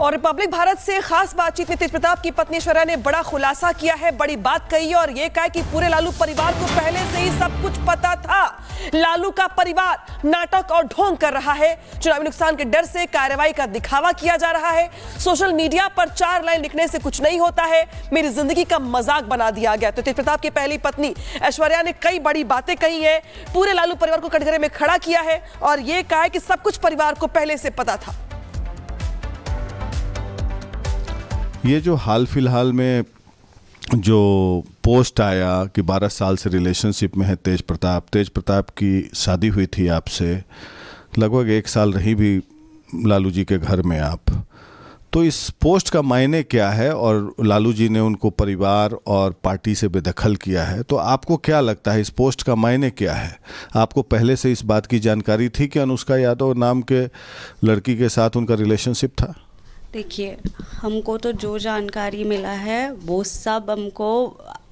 और रिपब्लिक भारत से खास बातचीत में तेज प्रताप की पत्नी ऐश्वर्या ने बड़ा खुलासा किया है, बड़ी बात कही है और ये कहा कि पूरे लालू परिवार को पहले से ही सब कुछ पता था। लालू का परिवार नाटक और ढोंग कर रहा है, चुनावी नुकसान के डर से कार्रवाई का दिखावा किया जा रहा है। सोशल मीडिया पर 4 लाइन लिखने से कुछ नहीं होता है, मेरी जिंदगी का मजाक बना दिया गया। तो तेज प्रताप की पहली पत्नी ऐश्वर्या ने कई बड़ी बातें कही है, पूरे लालू परिवार को कटघरे में खड़ा किया है और यह कहा है कि सब कुछ परिवार को पहले से पता था। ये जो हाल फिलहाल में जो पोस्ट आया कि 12 साल से रिलेशनशिप में है तेज प्रताप की शादी हुई थी आपसे, लगभग 1 साल रही भी लालू जी के घर में आप, तो इस पोस्ट का मायने क्या है और लालू जी ने उनको परिवार और पार्टी से बेदखल किया है, तो आपको क्या लगता है इस पोस्ट का मायने क्या है? आपको पहले से इस बात की जानकारी थी कि अनुष्का यादव नाम के लड़की के साथ उनका रिलेशनशिप था? देखिए, हमको तो जो जानकारी मिला है वो सब हमको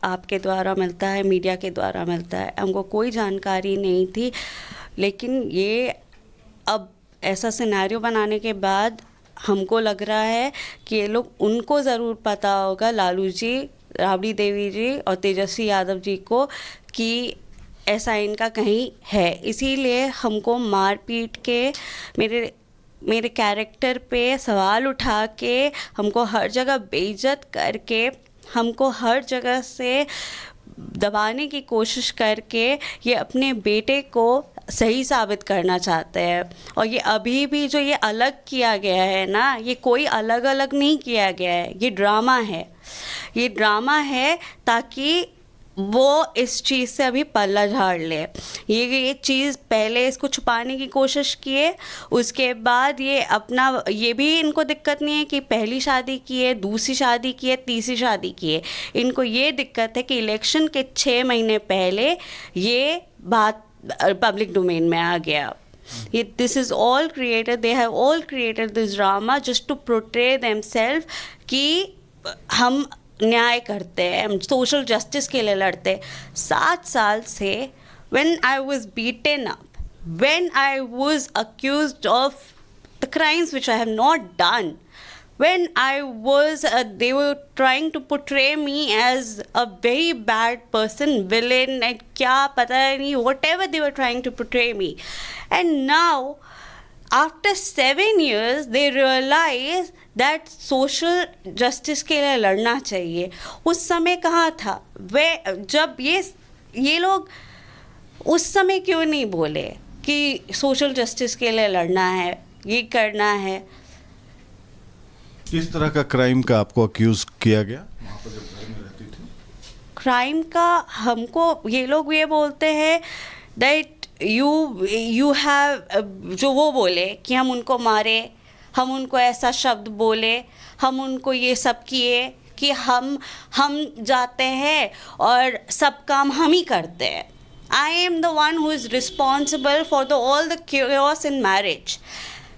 आपके द्वारा मिलता है, मीडिया के द्वारा मिलता है। हमको कोई जानकारी नहीं थी, लेकिन ये अब ऐसा सिनेरियो बनाने के बाद हमको लग रहा है कि ये लोग, उनको ज़रूर पता होगा, लालू जी, राबड़ी देवी जी और तेजस्वी यादव जी को, कि ऐसा इनका कहीं है। इसीलिए हमको मार पीट के, मेरे कैरेक्टर पे सवाल उठा के, हमको हर जगह बेइज्जत करके, हमको हर जगह से दबाने की कोशिश करके ये अपने बेटे को सही साबित करना चाहते हैं। और ये अभी भी जो ये अलग किया गया है ना, ये कोई अलग अलग नहीं किया गया है, ये ड्रामा है। ये ड्रामा है ताकि वो इस चीज़ से अभी पल्ला झाड़ ले। ये चीज़ पहले इसको छुपाने की कोशिश किए, उसके बाद ये अपना, ये भी इनको दिक्कत नहीं है कि पहली शादी की है, दूसरी शादी की है, तीसरी शादी की है। इनको ये दिक्कत है कि इलेक्शन के 6 महीने पहले ये बात पब्लिक डोमेन में आ गया। This is all created, they have all created this drama just to portray themselves कि हम न्याय करते हैं, हम सोशल जस्टिस के लिए लड़ते हैं। 7 साल से when I was beaten up, when I was accused of the crimes which I have not done, when I was, they were trying to portray me as a very bad person, villain, and क्या पता नहीं, whatever they were trying to portray me. And now, after 7 years, they realize that social justice के लिए लड़ना चाहिए। उस समय कहाँ था वे, जब ये लोग उस समय क्यों नहीं बोले कि सोशल जस्टिस के लिए लड़ना है, ये करना है? किस तरह का क्राइम का आपको अक्यूज किया गया वहाँ पर जब घर में रहती थी? क्राइम का हमको ये लोग ये बोलते हैं दैट यू हैव, जो वो बोले कि हम उनको मारे, हम उनको ऐसा शब्द बोले, हम उनको ये सब किए कि हम जाते हैं और सब काम हम ही करते हैं। I am the one who is responsible for all the chaos in marriage.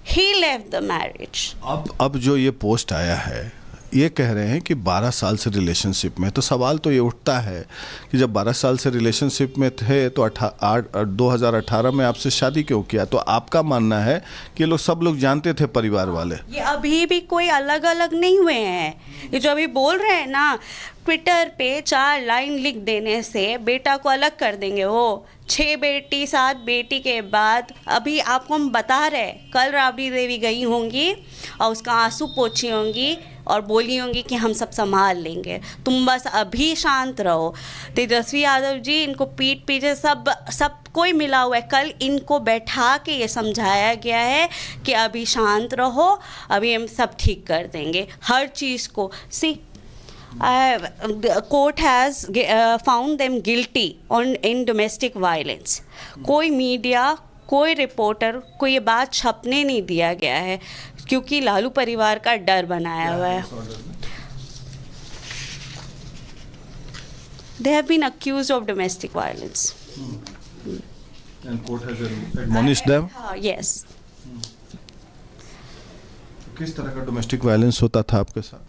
He left the marriage. अब जो ये पोस्ट आया है, ये कह रहे हैं कि 12 साल से रिलेशनशिप में, तो सवाल तो ये उठता है कि जब 12 साल से रिलेशनशिप में थे तो 2018 में आपसे शादी क्यों किया? तो आपका मानना है कि सब लोग जानते थे, परिवार वाले? ये अभी भी कोई अलग अलग नहीं हुए हैं। ये जो अभी बोल रहे हैं ना, ट्विटर पे 4 लाइन लिख देने से बेटा को अलग कर देंगे। वो 6 बेटी 7 बेटी के बाद, अभी आपको हम बता रहे, कल राबड़ी देवी गई होंगी और उसका आंसू पोछी होंगी और बोली होंगी कि हम सब संभाल लेंगे, तुम बस अभी शांत रहो। तेजस्वी यादव जी, इनको पीठ पीछे सब कोई मिला हुआ है। कल इनको बैठा के ये समझाया गया है कि अभी शांत रहो, अभी हम सब ठीक कर देंगे हर चीज़ को। सी, court has found them guilty in domestic violence. कोई मीडिया, कोई रिपोर्टर को ये बात छपने नहीं दिया गया है क्योंकि लालू परिवार का डर बनाया हुआ है। They have been accused of domestic violence. And court has admonished them? Yes. किस तरह का डोमेस्टिक वायलेंस होता था आपके साथ?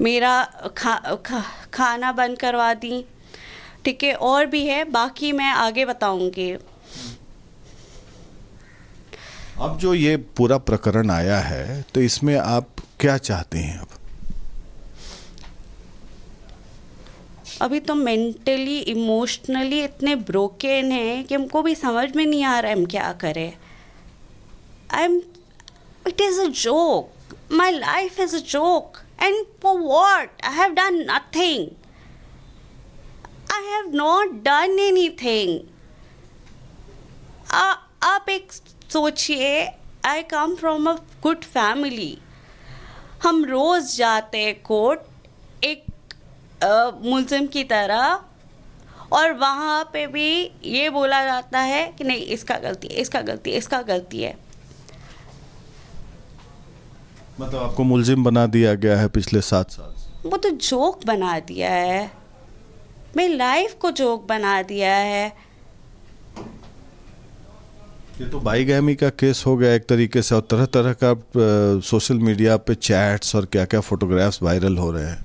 मेरा खाना बंद करवा दी, ठीक है, और भी है, बाकी मैं आगे बताऊंगी। अब जो ये पूरा प्रकरण आया है, तो इसमें आप क्या चाहती हैं अब? अभी तो मेंटली इमोशनली इतने ब्रोकन हैं कि हमको भी समझ में नहीं आ रहा है हम क्या करें. It is a joke. My life is a joke. And for what? I have done nothing. I have not done anything. आप एक सोचिए, I come from a good family. हम रोज़ जाते हैं कोर्ट एक मुल्ज़िम की तरह, और वहाँ पे भी ये बोला जाता है कि नहीं इसका गलती है, इसका गलती है, इसका गलती है. मतलब आपको मुल्जिम बना दिया गया है पिछले 7 साल से? वो तो जोक बना दिया है, मेरी लाइफ को जोक बना दिया है. ये तो बाईगामी का केस हो गया एक तरीके से, और तरह तरह का सोशल मीडिया पे चैट्स और क्या क्या फोटोग्राफ्स वायरल हो रहे हैं.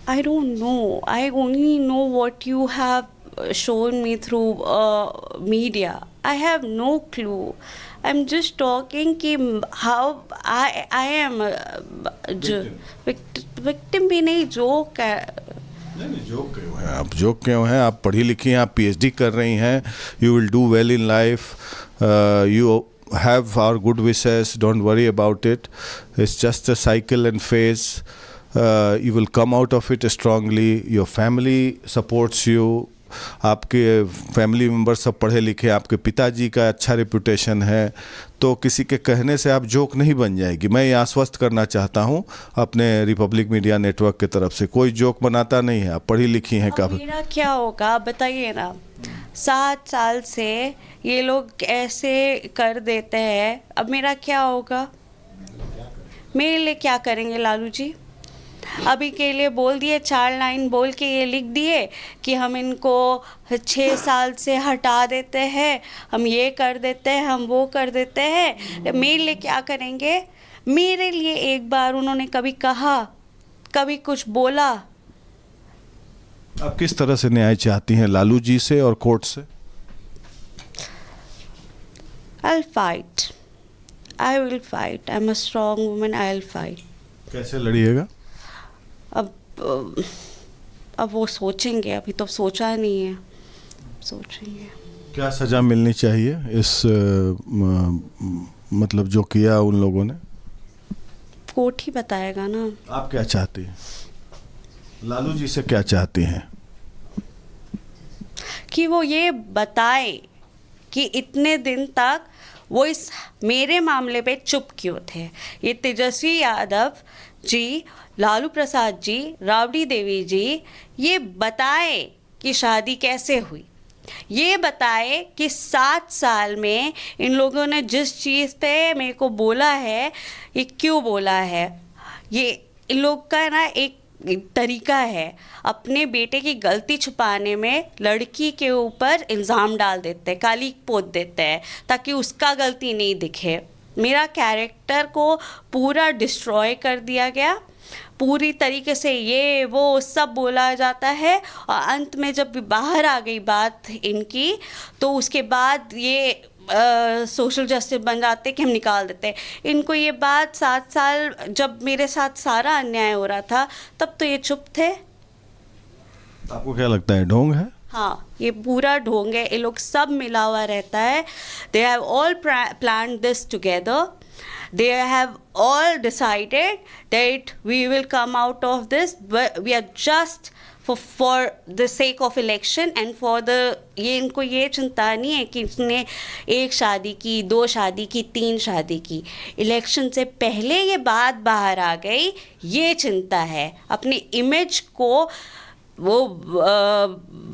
I don't know. I only know what you have shown me through media. I have no clue. I'm just talking कि how I am victim भी नहीं, जोक है. नहीं, जोक क्यों है आप? जोक क्यों है? आप पढ़ी लिखी हैं, आप PhD कर रही हैं. You will do well in life. You have our good wishes. Don't worry about it. It's just a cycle and phase. You will come out of it strongly. Your family supports you. आपके family member सब पढ़े लिखे, आपके पिताजी का अच्छा reputation है, तो किसी के कहने से आप जोक नहीं बन जाएगी. मैं ये आश्वस्त करना चाहता हूँ अपने रिपब्लिक मीडिया नेटवर्क की तरफ से. कोई जोक बनाता नहीं है, आप पढ़ी लिखी हैं काफ़ी. मेरा क्या होगा बताइए ना. 7 साल से ये लोग ऐसे कर देते हैं, अब मेरा क्या होगा? मेरे लिए क्या करेंगे लालू जी? अभी के लिए बोल दिए, 4 लाइन बोल के ये लिख दिए कि हम इनको 6 साल से हटा देते हैं, हम ये कर देते हैं, हम वो कर देते हैं. मेरे लिए क्या करेंगे? मेरे लिए एक बार उन्होंने कभी कहा, कभी कुछ बोला? आप किस तरह से न्याय चाहती हैं, लालू जी से और कोर्ट से? I'll fight. I will fight. I'm a strong woman. I'll fight. कैसे लड़िएगा? अब वो सोचेंगे, अभी तो सोचा नहीं है, सोचेंगे. क्या सज़ा मिलनी चाहिए इस मतलब जो किया उन लोगों ने? कोर्ट ही बताएगा ना. आप क्या चाहती हैं? लालू जी से क्या चाहती हैं? कि वो ये बताए कि इतने दिन तक वो इस मेरे मामले पे चुप क्यों थे. ये तेजस्वी यादव जी, लालू प्रसाद जी, राबड़ी देवी जी ये बताए कि शादी कैसे हुई. ये बताए कि 7 साल में इन लोगों ने जिस चीज़ पे मेरे को बोला है, ये क्यों बोला है. ये इन लोग का ना एक तरीका है अपने बेटे की गलती छुपाने में, लड़की के ऊपर इल्ज़ाम डाल देते हैं, काली पोत देते हैं ताकि उसका गलती नहीं दिखे. मेरा कैरेक्टर को पूरा डिस्ट्रॉय कर दिया गया, पूरी तरीके से ये वो सब बोला जाता है, और अंत में जब बाहर आ गई बात इनकी, तो उसके बाद ये सोशल जस्टिस बन जाते कि हम निकाल देते हैं. इनको ये बात 7 साल जब मेरे साथ सारा अन्याय हो रहा था तब तो ये चुप थे. आपको क्या लगता है ढोंग है? हाँ, ये पूरा ढोंग है. ये लोग सब मिला हुआ रहता है. दे have all planned this together. They have all decided that we will come out of this. We are just for the sake of election and for the ये इनको ये चिंता नहीं है कि इसने 1 शादी की, 2 शादी की, 3 शादी की. इलेक्शन से पहले ये बात बाहर आ गई, ये चिंता है. अपनी इमेज को वो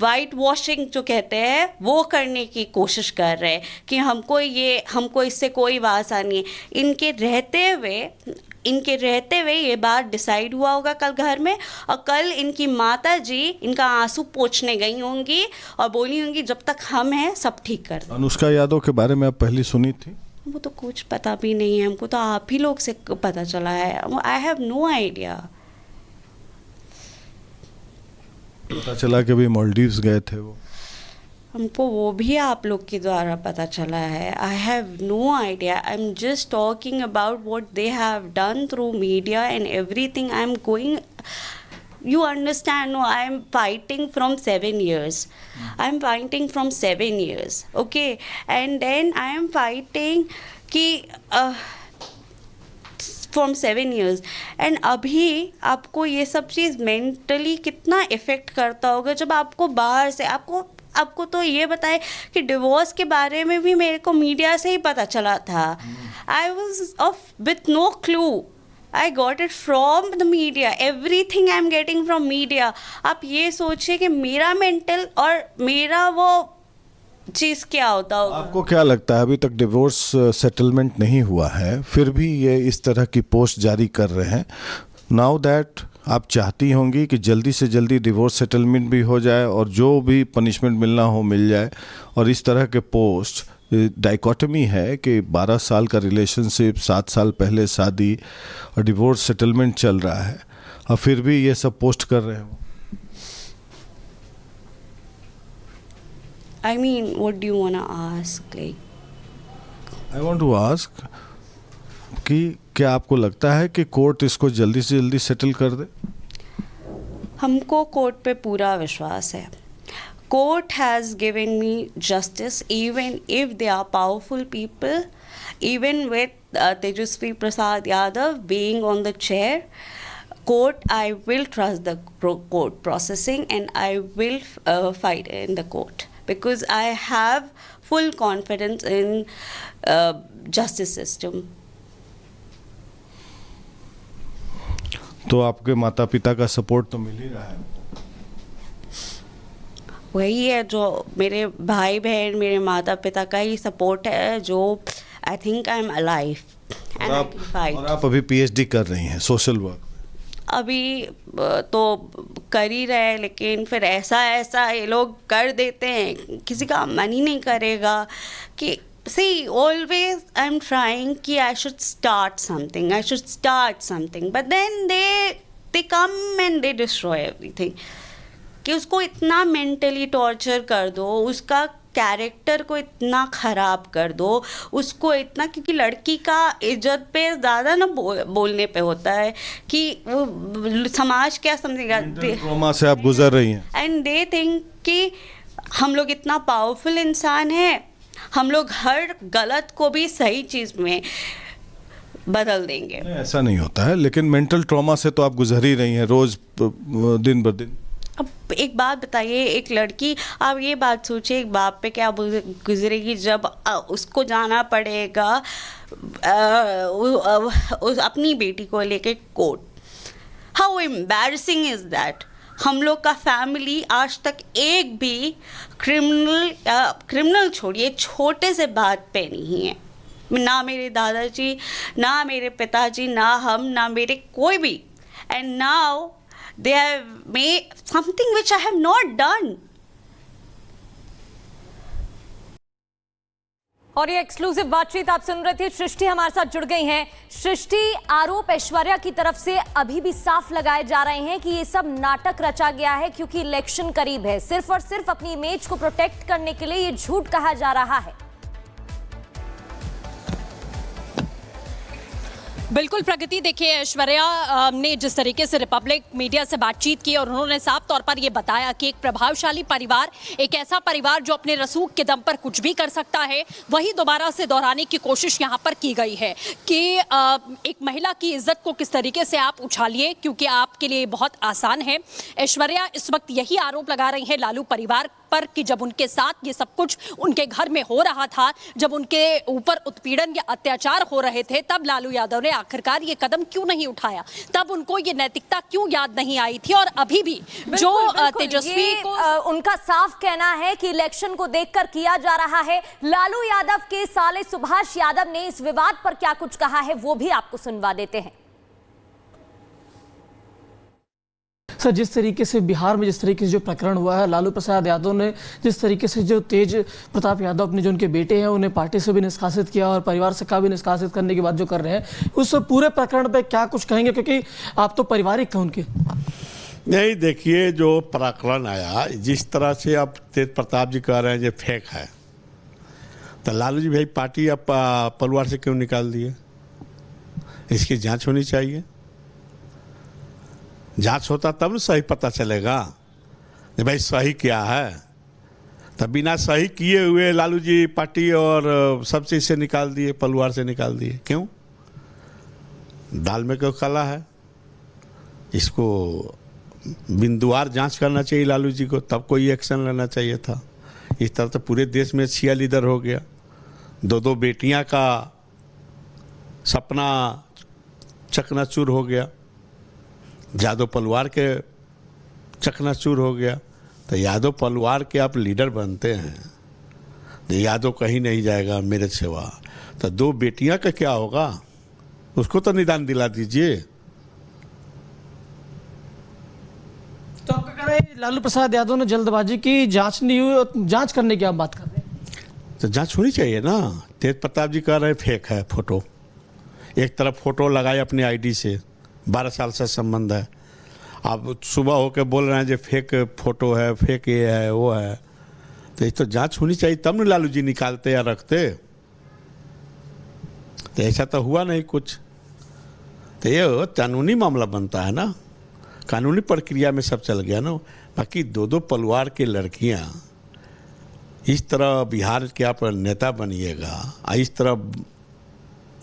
वाइट वॉशिंग जो कहते हैं वो करने की कोशिश कर रहे हैं कि हमको इससे कोई वास्ता नहीं है. इनके रहते हुए ये बात डिसाइड हुआ होगा कल घर में, और कल इनकी माता जी इनका आंसू पोंछने गई होंगी और बोली होंगी जब तक हम हैं सब ठीक कर. अनुष्का यादव के बारे में आप पहले सुनी थी? वो तो कुछ पता भी नहीं है हमको, तो आप ही लोग से पता चला है. I have no idea. पता चला कि अभी मालदीव्स गए थे वो. हमको वो भी आप लोग के द्वारा पता चला है. I have no idea. I am just talking about what they have done through media and everything. I am going, you understand, no, I am fighting from 7 years. I am fighting from 7 years, okay, and then I am fighting कि from 7 years, and अभी आपको ये सब चीज़ mentally कितना effect करता होगा जब आपको बाहर से आपको तो ये बताए कि डिवोर्स के बारे में भी मेरे को मीडिया से ही पता चला था. I was off with no clue. I got it from the media. Everything I'm getting from media. आप ये सोचिए कि मेरा मेंटल और मेरा वो चीज़ क्या होता होगा. आपको क्या लगता है, अभी तक डिवोर्स सेटलमेंट नहीं हुआ है, फिर भी ये इस तरह की पोस्ट जारी कर रहे हैं. नाउ दैट आप चाहती होंगी कि जल्दी से जल्दी डिवोर्स सेटलमेंट भी हो जाए और जो भी पनिशमेंट मिलना हो मिल जाए, और इस तरह के पोस्ट डाइकोटमी है कि 12 साल का रिलेशनशिप, 7 साल पहले शादी और डिवोर्स सेटलमेंट चल रहा है, और फिर भी ये सब पोस्ट कर रहे हो. I mean, what do you wanna ask? I want to ask कि क्या आपको लगता है कि कोर्ट इसको जल्दी से जल्दी सेटल कर दे? हमको कोर्ट पे पूरा विश्वास है. Court has given me justice even if they are powerful people, even with Tejasvi Prasad Yadav being on the chair. Court, I will trust the court processing and I will fight in the court because I have full confidence in justice system. तो आपके माता पिता का support तो मिल ही रहा है. वही है जो मेरे भाई बहन, मेरे माता पिता का ही सपोर्ट है जो I think I am alive and I can fight. और आप अभी पीएचडी कर रही हैं सोशल वर्क. अभी तो कर ही रहे हैं, लेकिन फिर ऐसा ये लोग कर देते हैं, किसी का मन ही नहीं करेगा कि see always I'm trying कि I should start something, but then they come and they destroy everything. कि उसको इतना मेंटली टॉर्चर कर दो, उसका कैरेक्टर को इतना ख़राब कर दो, उसको इतना, क्योंकि लड़की का इज्जत पे ज़्यादा ना बोलने पे होता है कि वो समाज क्या समझेगा. ट्रॉमा से आप गुजर रही हैं. एंड दे थिंक कि हम लोग इतना पावरफुल इंसान हैं, हम लोग हर गलत को भी सही चीज़ में बदल देंगे. ऐसा नहीं होता है, लेकिन मेंटल ट्रॉमा से तो आप गुजर ही रही हैं रोज़, दिन ब दिन. अब एक बात बताइए, एक लड़की, आप ये बात सोचिए एक बाप पे क्या गुजरेगी जब उसको जाना पड़ेगा अपनी बेटी को लेके court. How embarrassing is that. हम लोग का फैमिली आज तक एक भी क्रिमिनल छोड़िए छोटे से बात पे नहीं है. ना मेरे दादाजी, ना मेरे पिताजी, ना हम, ना मेरे कोई भी. And now they have made something which I have not done. और ये एक्सक्लूसिव बातचीत आप सुन रहे थे. सृष्टि हमारे साथ जुड़ गई हैं. सृष्टि, आरोप ऐश्वर्या की तरफ से अभी भी साफ लगाए जा रहे हैं कि ये सब नाटक रचा गया है क्योंकि इलेक्शन करीब है. सिर्फ और सिर्फ अपनी इमेज को प्रोटेक्ट करने के लिए ये झूठ कहा जा रहा है. बिल्कुल प्रगति, देखिए ऐश्वर्या ने जिस तरीके से रिपब्लिक मीडिया से बातचीत की और उन्होंने साफ तौर पर ये बताया कि एक प्रभावशाली परिवार, एक ऐसा परिवार जो अपने रसूख के दम पर कुछ भी कर सकता है, वही दोबारा से दोहराने की कोशिश यहाँ पर की गई है कि एक महिला की इज्जत को किस तरीके से आप उछालिए, क्योंकि आपके लिए बहुत आसान है. ऐश्वर्या इस वक्त यही आरोप लगा रही है लालू परिवार पर कि जब उनके साथ ये सब कुछ उनके घर में हो रहा था, जब उनके ऊपर उत्पीड़न या अत्याचार हो रहे थे, तब लालू यादव ने आखिरकार ये कदम क्यों नहीं उठाया, तब उनको ये नैतिकता क्यों याद नहीं आई थी. और अभी भी जो तेजस्वी को उनका साफ कहना है कि इलेक्शन को देखकर किया जा रहा है. लालू यादव के साले सुभाष यादव ने इस विवाद पर क्या कुछ कहा है वो भी आपको सुनवा देते हैं. सर, जिस तरीके से बिहार में जिस तरीके से जो प्रकरण हुआ है, लालू प्रसाद यादव ने जिस तरीके से जो तेज प्रताप यादव अपने जो उनके बेटे हैं उन्हें पार्टी से भी निष्कासित किया और परिवार से का भी निष्कासित करने की बात जो कर रहे हैं, उस पूरे प्रकरण पे क्या कुछ कहेंगे, क्योंकि आप तो पारिवारिक हैं उनके. नहीं, देखिए जो प्रकरण आया, जिस तरह से अब तेज प्रताप जी कह रहे हैं जो फेक है, तो लालू जी भाई पार्टी अब परिवार से क्यों निकाल दिए? इसकी जांच होनी चाहिए। जांच होता तब न सही पता चलेगा कि भाई सही क्या है। तब बिना सही किए हुए लालू जी पार्टी और सब चीज से निकाल दिए, परिवार से निकाल दिए। क्यों? दाल में क्यों काला है? इसको बिंदुवार जांच करना चाहिए लालू जी को, तब कोई एक्शन लेना चाहिए था। इस तरह तो पूरे देश में छिया लीडर हो गया, दो बेटियां का सपना चकनाचूर हो गया, यादव परिवार के चकनाचूर हो गया। तो यादव परिवार के आप लीडर बनते हैं, यादव कहीं नहीं जाएगा मेरे सिवा। तो दो बेटियां का क्या होगा, उसको तो निदान दिला दीजिए। तो आपका कहना है लालू प्रसाद यादव ने जल्दबाजी की, जांच नहीं हुई और जांच करने की आप बात कर रहे हैं? तो जांच होनी चाहिए ना। तेज प्रताप जी कह रहे हैं फेक है फोटो, एक तरफ फोटो लगाए अपने आईडी से, 12 साल से संबंध है। आप सुबह होकर बोल रहे हैं जो फेक फोटो है, फेक ये है वो है। तो ये तो जांच होनी चाहिए, तब न लालू जी निकालते या रखते। तो ऐसा तो हुआ नहीं कुछ। तो ये कानूनी मामला बनता है ना, कानूनी प्रक्रिया में सब चल गया ना। बाकी दो परिवार के लड़कियां इस तरह बिहार के आप नेता बनिएगा, इस तरह